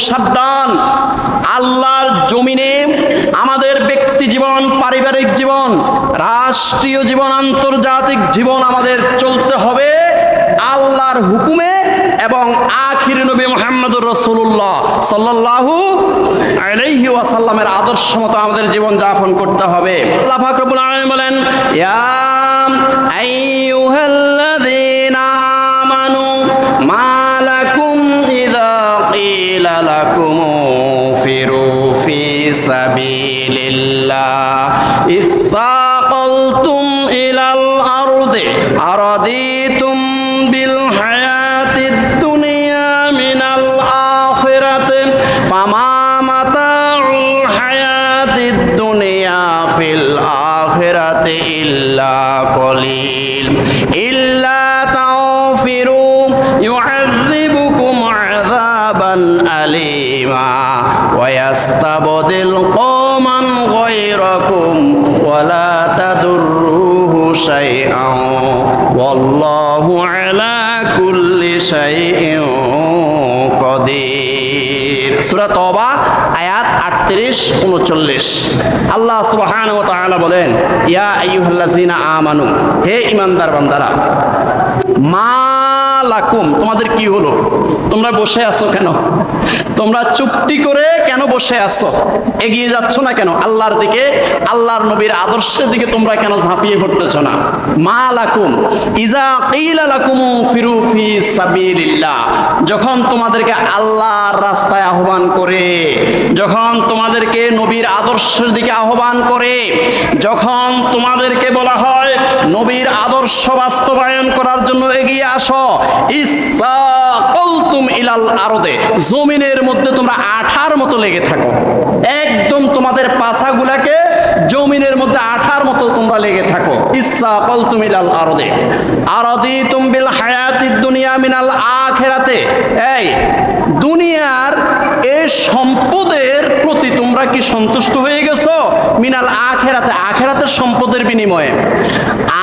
সাবধান, আল্লাহর জমিনে আমাদের ব্যক্তি জীবন, পারিবারিক জীবন, রাষ্ট্রীয় জীবন, আন্তর্জাতিক জীবন আমাদের চলতে হবে আল্লাহর হুকুমে এবং আখির নবী মুহাম্মদুর রাসূলুল্লাহ সাল্লাল্লাহু আলাইহি ওয়াসাল্লামের আদর্শ মতো আমাদের জীবন যাপন করতে হবে। আল্লাহ পাক রব্বুল আলামিন বলেন, ইয়া আইয়ুহাল্লাযীনা আমানু মা লাকুম ইযা ক্বিলা লাকুম ফিরু ফি সাবিলিল্লাহ ইসসাকালতুম ইলাল আরদি আরাদিতুম বিল হায়াতিদ দুনিয়া মিনাল আখিরাতি ফামা মাতাউল হায়াতিদ দুনিয়া ফিল আখিরাতি ইল্লা কলিল ইল্লা তাওফিরু ইউআযিবুকুম আযাবান আলীমা ওয়া ইয়াস্তাবদিল কওমান গায়রাকুম ওয়া লা তাদুররুহু শাইআন ওয়াল্লাহু আলা কুল্লি শাইইন কাদির। সূরা তওবা আয়াত 38-39। আল্লাহ সুবহানাহু ওয়া তাআলা বলেন, ইয়া আইয়ুহাল্লাযীনা আমানু, হে ঈমানদার বান্দারা, মা লাকুম, তোমাদের কি হলো? তোমরা বসে আছো কেন? তোমরা চুপটি করে কেন বসে আছো? এগিয়ে যাচ্ছ না কেন আল্লাহর দিকে? আল্লাহর নবীর আদর্শের দিকে তোমরা কেন ঝাঁপিয়ে পড়তেছ না? মা লাকুম ইজা কিলা লাকুম ফিরু ফি সাবিলিল্লাহ, যখন তোমাদেরকে আল্লাহর রাস্তায় আহ্বান করে, যখন তোমাদেরকে নবীর আদর্শের দিকে আহ্বান করে, যখন তোমাদেরকে বলা হয় নবীর আদর্শ বাস্তবায়ন করার জন্য এগিয়ে আসো, ইসসাকালতুম ইলাল আরদে, জমিনের মধ্যে তোমরা আঠার মতো লেগে থাকো, একদম তোমাদের পাছাগুলাকে জমিনের মধ্যে আঠার মতো তোমরা লেগে থাকো। ইসসাকালতুম ইলাল আরদে আরাদিতুম বিল হায়াতিদ দুনিয়া মিনাল আখিরাতে, এই দুনিয়ার এই সম্পদের প্রতি তোমরা কি সন্তুষ্ট হয়ে গেছো? মিনাল আখিরাতে, আখিরাতের সম্পদের বিনিময়ে,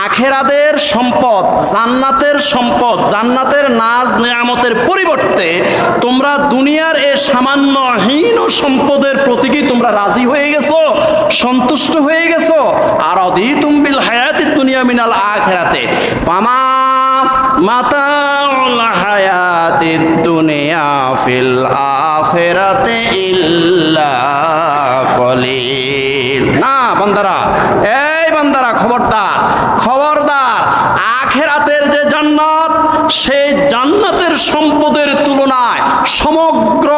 আখিরাতের সম্পদ, জান্নাতের সম্পদ, জান্নাতের নাজ নেয়ামতের পরিবর্তে তোমরা দুনিয়ার এই সামান্য হীন সম্পদের প্রতি কি তোমরা রাজি হয়ে গেছো, সন্তুষ্ট হয়ে গেছো? আরাদিতুম বিল হায়াতিদ দুনিয়া মিনাল আখিরাতে পামা মাতাউল হায়াতিদ দুনিয়া ফিল আখিরাতি ইল্লা কলিল। না বান্দারা, এই বান্দারা, খবরদার, খবরদার, আখিরাতের যে জান্নাত, সেই জান্নাতের সম্পদের তুলনায় সমগ্র